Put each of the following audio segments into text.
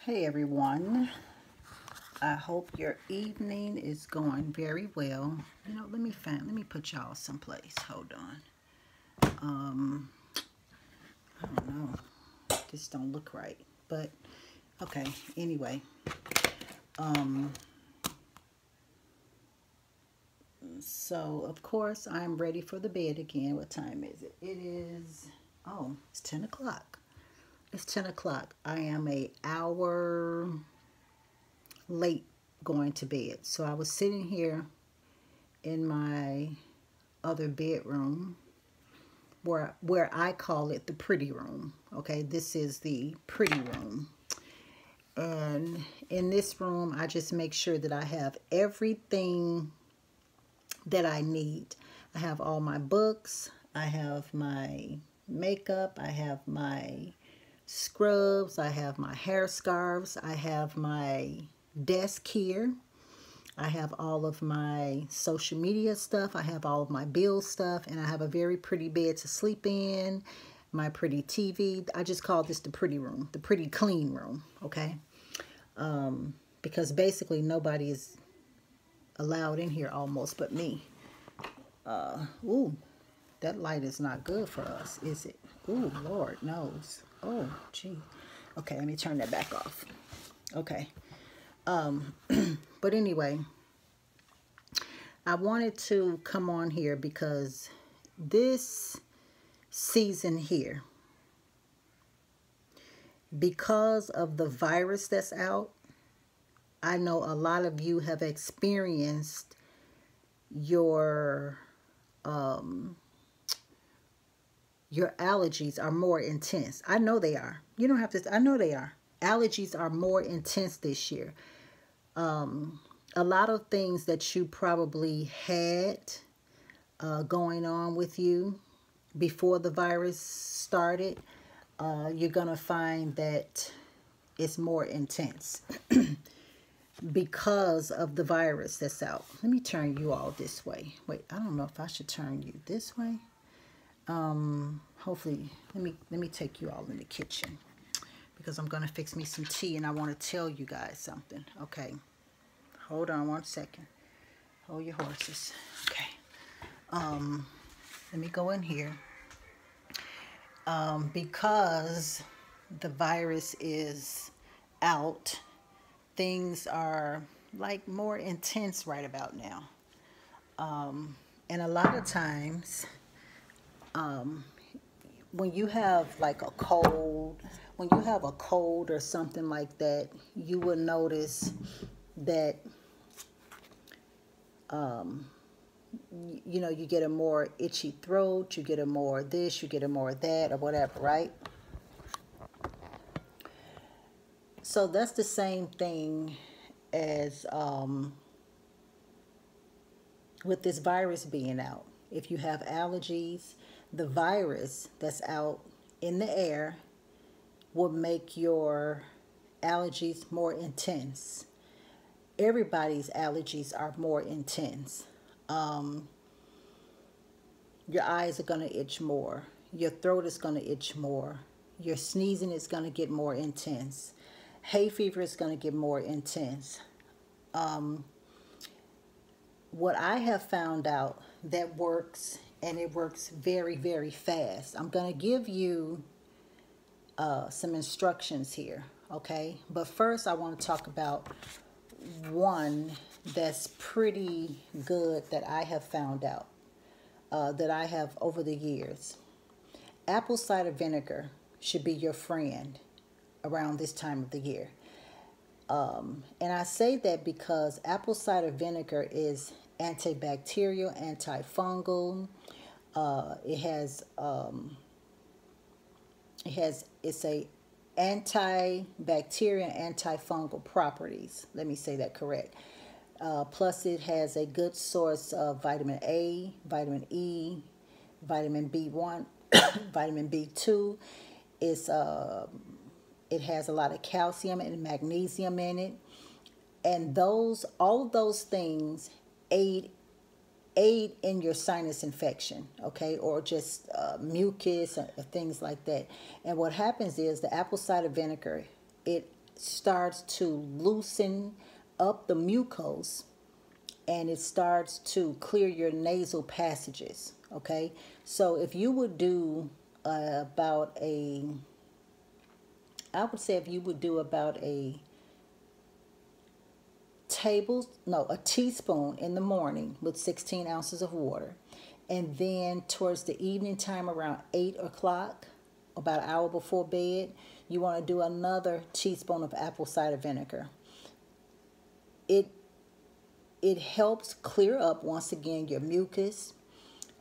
Hey everyone, I hope your evening is going very well. Let me put y'all someplace. Hold on. I don't know. This don't look right. But okay, anyway. So of course I'm ready for the bed again. What time is it? It is it's 10 o'clock. It's 10 o'clock. I am an hour late going to bed. So I was sitting here in my other bedroom where I call it the pretty room. Okay, this is the pretty room. And in this room, I just make sure that I have everything that I need. I have all my books. I have my makeup. I have my scrubs. I have my hair scarves. I have my desk here. I have all of my social media stuff. I have all of my bill stuff. And I have a very pretty bed to sleep in. My pretty TV. I just call this the pretty room. The pretty clean room. Okay? Because basically nobody is allowed in here almost but me. Ooh, that light is not good for us, is it? Ooh, Lord knows. Oh, gee. Okay, let me turn that back off. Okay. But anyway, I wanted to come on here because this season here, because of the virus that's out, I know a lot of you have experienced your allergies are more intense. I know they are. You don't have to, I know they are. Allergies are more intense this year. A lot of things that you probably had going on with you before the virus started, you're going to find that it's more intense because of the virus that's out. Let me turn you all this way. Wait, I don't know if I should turn you this way. Hopefully, let me take you all in the kitchen because I'm going to fix me some tea and I want to tell you guys something. Okay. Hold on one second. Hold your horses. Okay. Let me go in here. Because the virus is out, things are like more intense right about now. And a lot of times, when you have like a cold, or something like that, you will notice that you get a more itchy throat, you get a more this, you get a more that, or whatever, right? So that's the same thing as with this virus being out. If you have allergies, the virus that's out in the air will make your allergies more intense. Everybody's allergies are more intense. Your eyes are going to itch more. Your throat is going to itch more. Your sneezing is going to get more intense. Hay fever is going to get more intense. What I have found out that works, and it works very, very fast. I'm going to give you some instructions here, okay? But first I want to talk about one that's pretty good that I have found out, that I have over the years. Apple cider vinegar should be your friend around this time of the year. And I say that because apple cider vinegar is antibacterial, antifungal. It's a antibacterial, antifungal properties. Let me say that correct. Plus it has a good source of vitamin A, vitamin E, vitamin B1, vitamin B2. It has a lot of calcium and magnesium in it. And all of those things aid in your sinus infection, okay, or just mucus or things like that. And what happens is the apple cider vinegar, it starts to loosen up the mucose, and it starts to clear your nasal passages. Okay, so if you would do about a, I would say if you would do about a a teaspoon in the morning with 16 ounces of water, and then towards the evening time around 8 o'clock, about an hour before bed, you want to do another teaspoon of apple cider vinegar. It helps clear up, once again, your mucus.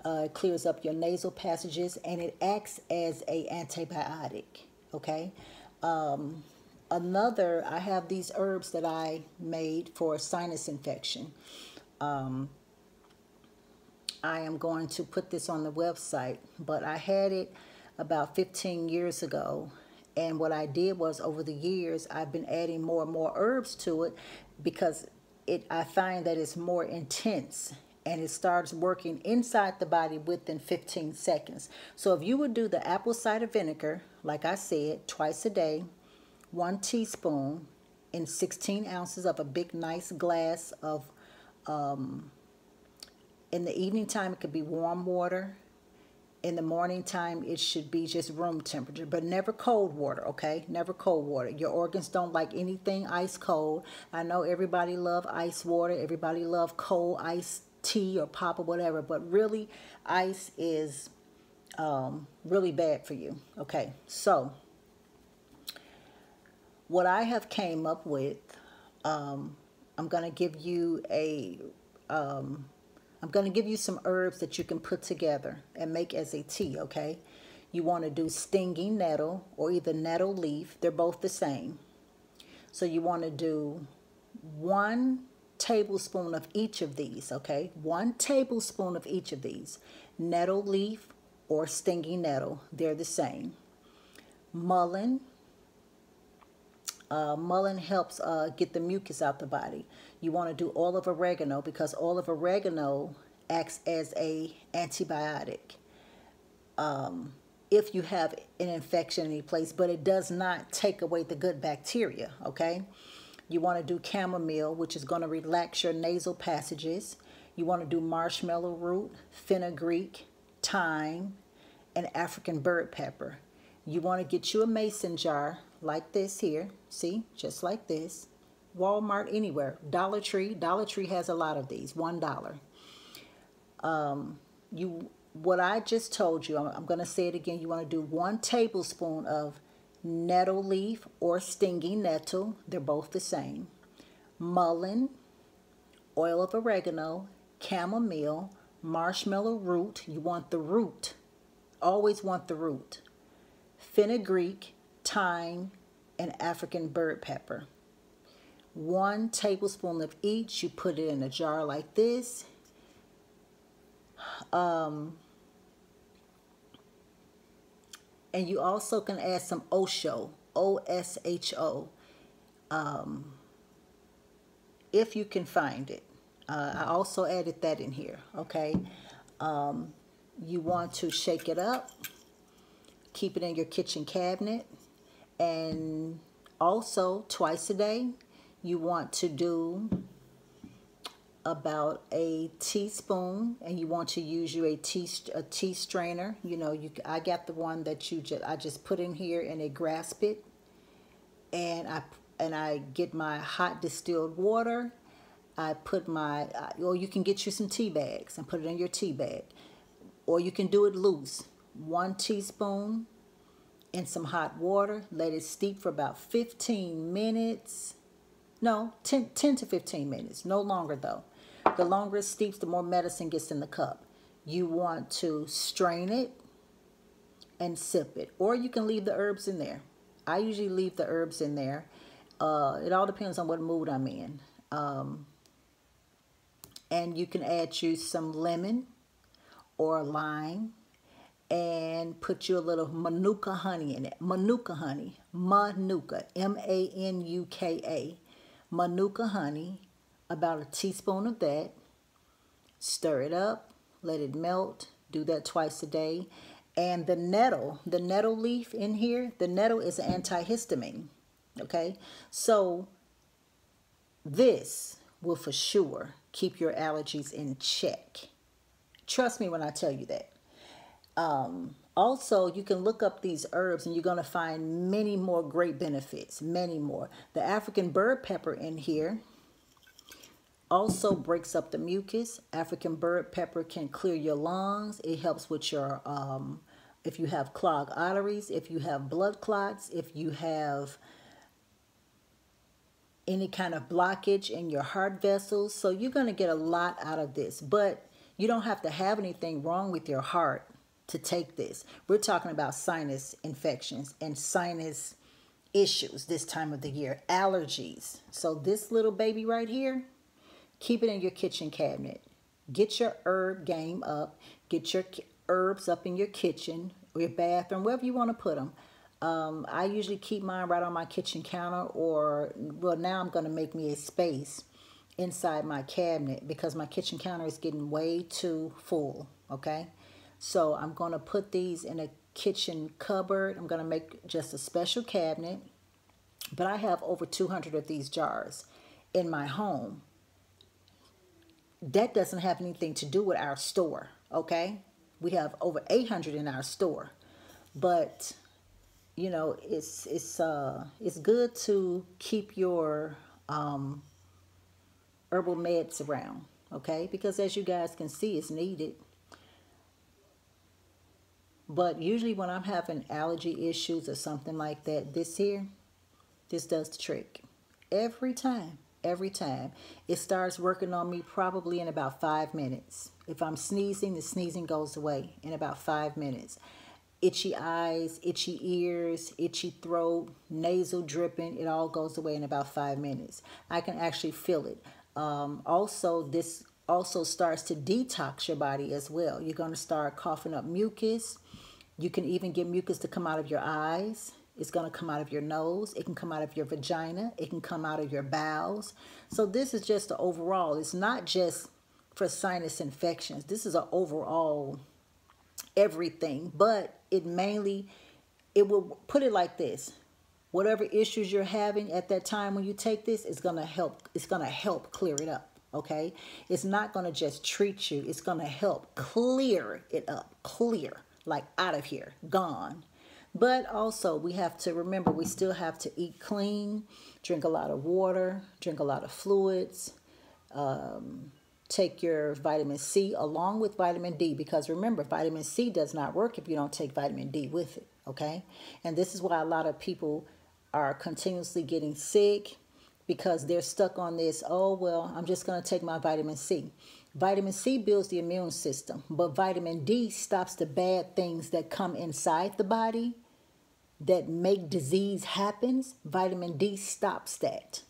It clears up your nasal passages, and it acts as a antibiotic. Okay. I have these herbs that I made for sinus infection. I am going to put this on the website, but I had it about 15 years ago. And what I did was, over the years, I've been adding more and more herbs to it, because I find that it's more intense, and it starts working inside the body within 15 seconds. So if you would do the apple cider vinegar, like I said, twice a day, 1 teaspoon in 16 ounces of a big nice glass of, in the evening time it could be warm water. In the morning time it should be just room temperature, but never cold water, okay? Never cold water. Your organs don't like anything ice cold. I know everybody love ice water, everybody love cold iced tea or pop or whatever, but really ice is really bad for you. Okay, so what I have came up with, I'm going to give you some herbs that you can put together and make as a tea, okay? You want to do stinging nettle or either nettle leaf. They're both the same. So you want to do 1 tablespoon of each of these, okay? 1 tablespoon of each of these. Nettle leaf or stinging nettle, they're the same. Mullein. Mullein helps get the mucus out the body. You want to do all of oregano, because all of oregano acts as a antibiotic if you have an infection in any place, but it does not take away the good bacteria, okay? You want to do chamomile, which is going to relax your nasal passages. You want to do marshmallow root, fenugreek, thyme, and African bird pepper. You want to get you a mason jar like this here. See, just like this. Walmart, anywhere. Dollar Tree. Dollar Tree has a lot of these. $1. What I just told you, I'm going to say it again. You want to do 1 tablespoon of nettle leaf or stinging nettle. They're both the same. Mullein, oil of oregano, chamomile, marshmallow root. You want the root. Always want the root. Fenugreek, thyme, and African bird pepper. 1 tablespoon of each. You put it in a jar like this. And you also can add some Osho, O-S-H-O, if you can find it. I also added that in here, okay? You want to shake it up, keep it in your kitchen cabinet, and also twice a day, you want to do about a teaspoon, and you want to use a tea strainer. You know, I got the one that I just put in here and it grasp it, and I get my hot distilled water. I put or you can get you some tea bags and put it in your tea bag, or you can do it loose. 1 teaspoon in some hot water. Let it steep for about 15 minutes. No, 10 to 15 minutes. No longer though. The longer it steeps, the more medicine gets in the cup. You want to strain it and sip it. Or you can leave the herbs in there. I usually leave the herbs in there. It all depends on what mood I'm in. And you can add you some lemon or lime and put you a little Manuka honey in it. Manuka honey. Manuka. M-A-N-U-K-A. Manuka honey. About a teaspoon of that. Stir it up. Let it melt. Do that twice a day. And the nettle leaf in here, the nettle is an antihistamine. Okay, so this will for sure keep your allergies in check. Trust me when I tell you that. Also, you can look up these herbs and you're going to find many more great benefits, many more. The African bird pepper in here also breaks up the mucus. African bird pepper can clear your lungs. It helps with your, if you have clogged arteries, if you have blood clots, if you have any kind of blockage in your heart vessels. So you're going to get a lot out of this, but you don't have to have anything wrong with your heart to take this. We're talking about sinus infections and sinus issues this time of the year, allergies. So this little baby right here, keep it in your kitchen cabinet. Get your herb game up. Get your herbs up in your kitchen or your bathroom, wherever you want to put them. I usually keep mine right on my kitchen counter, or, well, now I'm going to make me a space inside my cabinet because my kitchen counter is getting way too full, okay? So I'm going to put these in a kitchen cupboard. I'm going to make just a special cabinet, but I have over 200 of these jars in my home. That doesn't have anything to do with our store, okay? We have over 800 in our store, but you know, it's good to keep your herbal meds around, okay? Because as you guys can see, it's needed. But usually when I'm having allergy issues or something like that, this does the trick. Every time. It starts working on me probably in about 5 minutes. If I'm sneezing, the sneezing goes away in about 5 minutes. Itchy eyes, itchy ears, itchy throat, nasal dripping, it all goes away in about 5 minutes. I can actually feel it. Also, this also starts to detox your body as well. You're going to start coughing up mucus. You can even get mucus to come out of your eyes. It's going to come out of your nose. It can come out of your vagina. It can come out of your bowels. So this is just the overall. It's not just for sinus infections. This is an overall everything, but it will put it like this. Whatever issues you're having at that time when you take this, it's going to help clear it up, okay? It's not going to just treat you. It's going to help clear it up, like out of here, gone. But also we have to remember, we still have to eat clean, drink a lot of water, drink a lot of fluids, take your vitamin C along with vitamin D, because remember, vitamin C does not work if you don't take vitamin D with it, okay? And this is why a lot of people are continuously getting sick, because they're stuck on this, oh, well, I'm just going to take my vitamin C. Vitamin C builds the immune system, but vitamin D stops the bad things that come inside the body that make disease happens. Vitamin D stops that.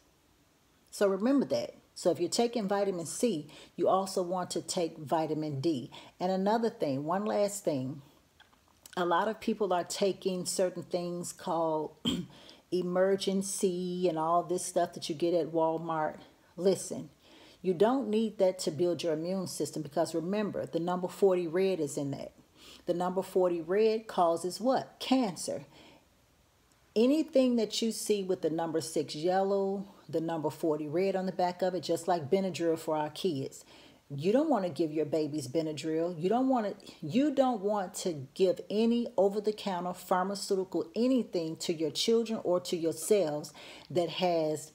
So remember that. So if you're taking vitamin C, you also want to take vitamin D. And another thing, one last thing, a lot of people are taking certain things called emergency and all this stuff that you get at Walmart. Listen, you don't need that to build your immune system, because remember, the number 40 red is in that. The number 40 red causes what? Cancer. Anything that you see with the number 6 yellow, the number 40 red on the back of it, just like Benadryl for our kids. You don't want to give your babies Benadryl. You don't want to give any over-the-counter pharmaceutical anything to your children or to yourselves that has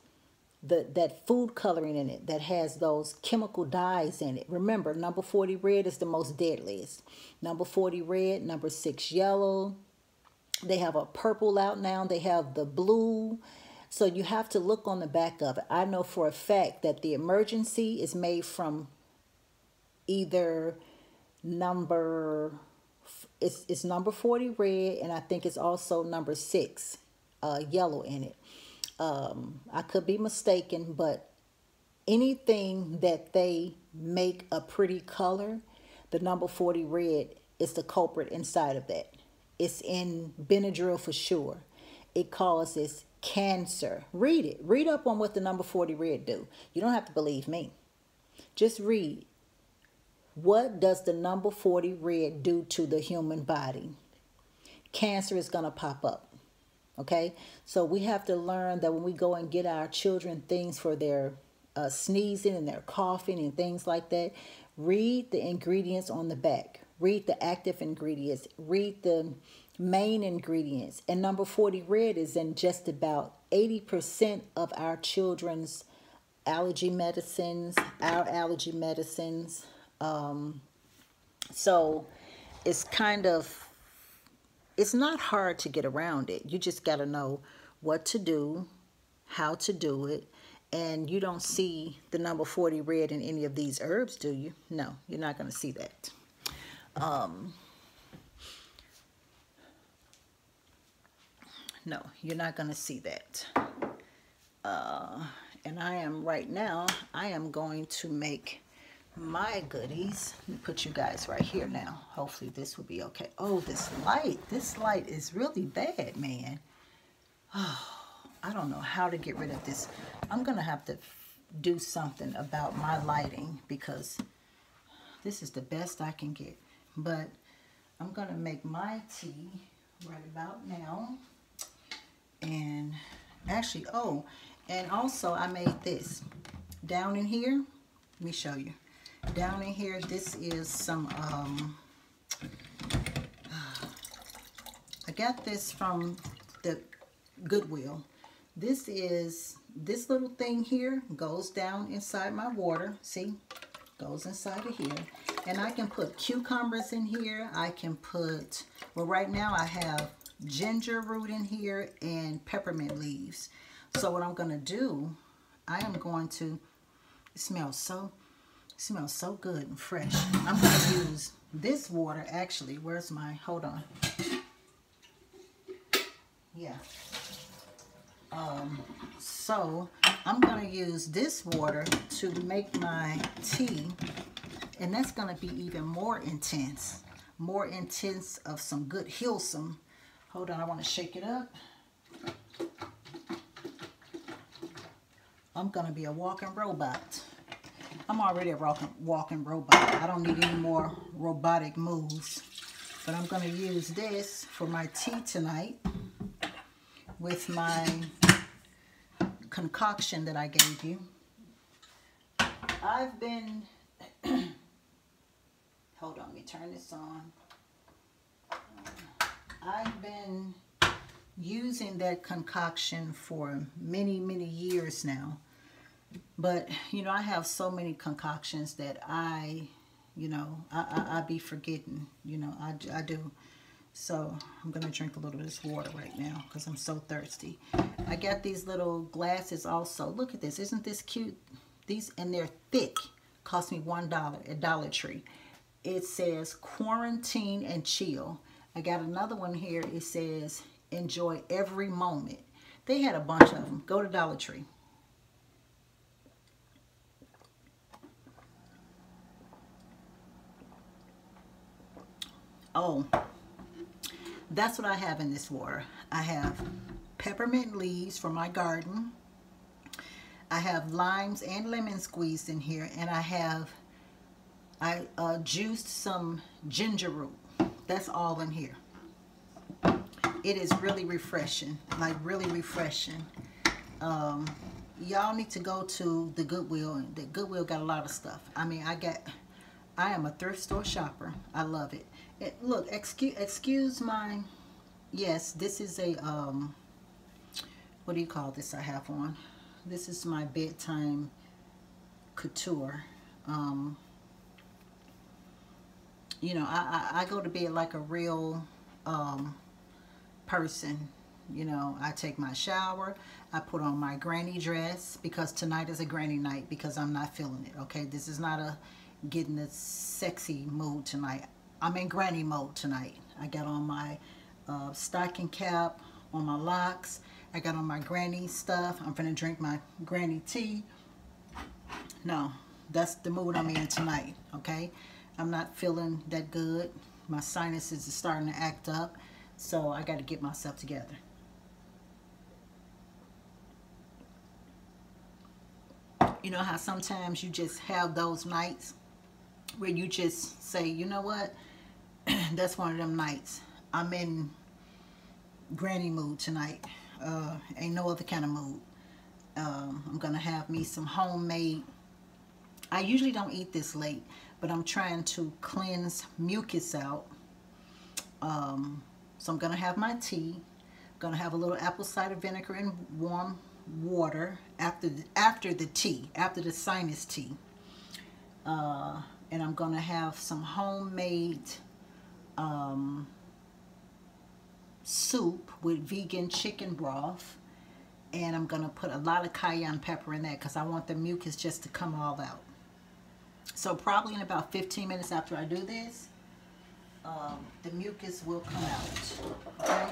that food coloring in it, that has those chemical dyes in it. Remember, number 40 red is the most deadliest. Number 40 red, number 6 yellow. They have a purple out now. They have the blue. So you have to look on the back of it. I know for a fact that the emergency is made from either it's number 40 red, and I think it's also number 6 yellow in it. I could be mistaken, but anything that they make a pretty color, the number 40 red is the culprit inside of that. It's in Benadryl for sure. It causes cancer. Read it. Read up on what the number 40 red do. You don't have to believe me. Just read. What does the number 40 red do to the human body? Cancer is going to pop up. Okay, so we have to learn that when we go and get our children things for their sneezing and their coughing and things like that, read the ingredients on the back. Read the active ingredients. Read the main ingredients. And number 40 red is in just about 80% of our children's allergy medicines, our allergy medicines. So it's kind of, it's not hard to get around it. You just got to know what to do, how to do it. And you don't see the number 40 red in any of these herbs, do you? No, you're not going to see that. No, you're not going to see that. And I am right now, I am going to make my goodies. Let me put you guys right here now. Hopefully this will be okay. Oh, this light is really bad, man. Oh, I don't know how to get rid of this. I'm going to have to do something about my lighting because this is the best I can get. But I'm going to make my tea right about now. And actually, oh, and also I made this. Down in here, let me show you. Down in here, this is some, I got this from the Goodwill. This little thing here goes down inside my water. See? Goes inside of here. And I can put cucumbers in here. I can put, well, right now I have ginger root in here and peppermint leaves. So what I'm going to do, I am going to, it smells so good and fresh. I'm going to use this water actually. Where's my, hold on. Yeah. So I'm going to use this water to make my tea, and that's going to be even more intense of some good wholesome. Hold on, I want to shake it up. I'm going to be a walking robot. I'm already a walking robot. I don't need any more robotic moves. But I'm going to use this for my tea tonight with my concoction that I gave you. I've been, hold on, let me turn this on. I've been using that concoction for many, many years now. But, you know, I have so many concoctions that I be forgetting, you know, I do. So I'm going to drink a little of this water right now because I'm so thirsty. I got these little glasses also. Look at this. Isn't this cute? These, and they're thick. Cost me $1 at Dollar Tree. It says quarantine and chill. I got another one here. It says enjoy every moment. They had a bunch of them. Go to Dollar Tree. Oh, that's what I have in this water. I have peppermint leaves from my garden. I have limes and lemon squeezed in here, and I juiced some ginger root. That's all in here. It is really refreshing, like really refreshing. Y'all need to go to the Goodwill. The Goodwill got a lot of stuff. I mean, I am a thrift store shopper. I love it. Look, excuse my, yes, this is a, what do you call this I have on? This is my bedtime couture. You know, I go to bed like a real person. You know, I take my shower, I put on my granny dress, because tonight is a granny night, because I'm not feeling it, okay? This is not a getting a sexy mood tonight. I'm in granny mode tonight. I got on my stocking cap, on my locks. I got on my granny stuff. I'm finna drink my granny tea. No, that's the mood I'm in tonight, okay? I'm not feeling that good. My sinuses are starting to act up, so I got to get myself together. You know how sometimes you just have those nights where you just say, you know what? That's one of them nights. I'm in granny mood tonight. Ain't no other kind of mood. I'm gonna have me some homemade. I usually don't eat this late, but I'm trying to cleanse mucus out. So I'm gonna have my tea. I'm gonna have a little apple cider vinegar and warm water after the tea, after the sinus tea. And I'm gonna have some homemade soup with vegan chicken broth, and I'm gonna put a lot of cayenne pepper in that because I want the mucus just to come all out. So probably in about 15 minutes after I do this, the mucus will come out. Okay,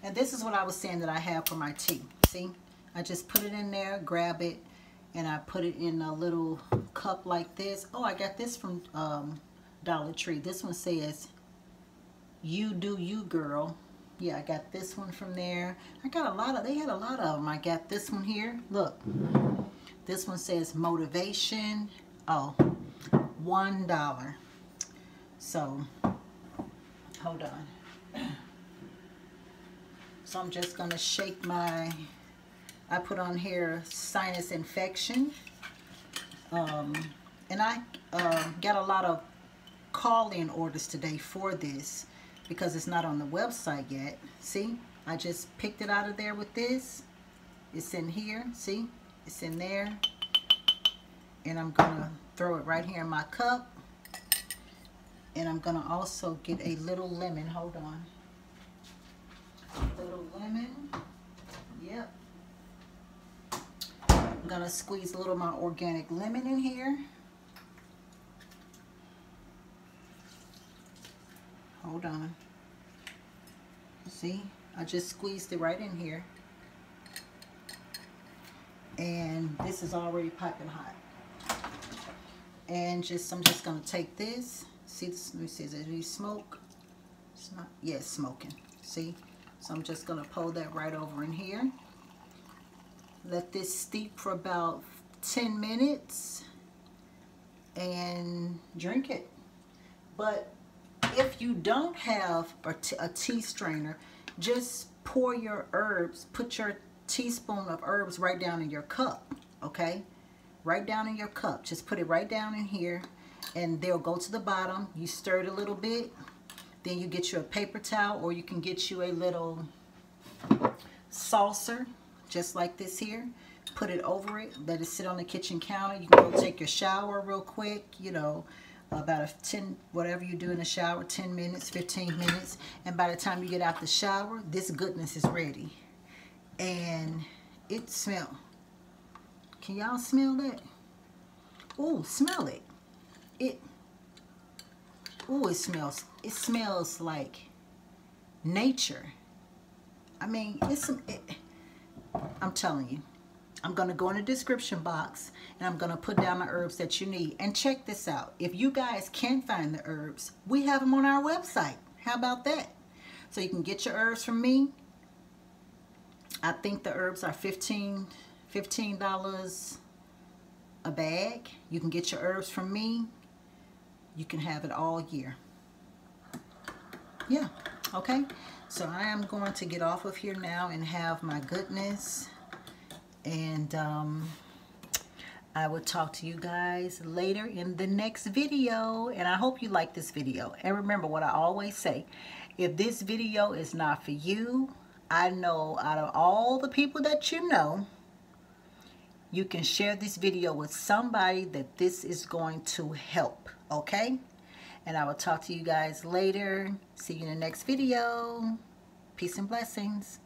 and this is what I was saying that I have for my tea. See, I just put it in there, grab it, and I put it in a little cup like this. Oh, I got this from Dollar Tree. This one says, "You do you, girl." Yeah, I got this one from there. I got a lot of, they had a lot of them. I got this one here. Look, this one says motivation. Oh, $1. So, hold on. So I'm just gonna shake my, I put on here sinus infection. And I got a lot of call-in orders today for this because it's not on the website yet. See, I just picked it out of there with this. It's in here, see? It's in there. And I'm gonna throw it right here in my cup. And I'm gonna also get a little lemon, hold on. A little lemon, yep. I'm gonna squeeze a little of my organic lemon in here. Hold on. See, I just squeezed it right in here. And this is already piping hot. And I'm just gonna take this. See this, let me see, is it smoke? It's not, yeah, it's smoking. See? So I'm just gonna pour that right over in here. Let this steep for about 10 minutes and drink it. But if you don't have a tea strainer, just pour your herbs, put your teaspoon of herbs right down in your cup, okay? Right down in your cup. Just put it right down in here, and they'll go to the bottom. You stir it a little bit, then you get you a paper towel, or you can get you a little saucer, just like this here. Put it over it, let it sit on the kitchen counter. You can go take your shower real quick, you know, about 10, whatever you do in the shower, 10 minutes, 15 minutes. And by the time you get out the shower, this goodness is ready. And it smells. Can y'all smell that? Oh, smell it. Oh, it smells like nature. I mean, I'm telling you. I'm going to go in the description box and I'm going to put down the herbs that you need. And check this out. If you guys can't find the herbs, we have them on our website. How about that? So you can get your herbs from me. I think the herbs are $15 a bag. You can get your herbs from me. You can have it all year. Yeah, okay. So I am going to get off of here now and have my goodness. And I will talk to you guys later in the next video. And I hope you like this video. And remember what I always say. If this video is not for you, I know out of all the people that you know, you can share this video with somebody that this is going to help. Okay? And I will talk to you guys later. See you in the next video. Peace and blessings.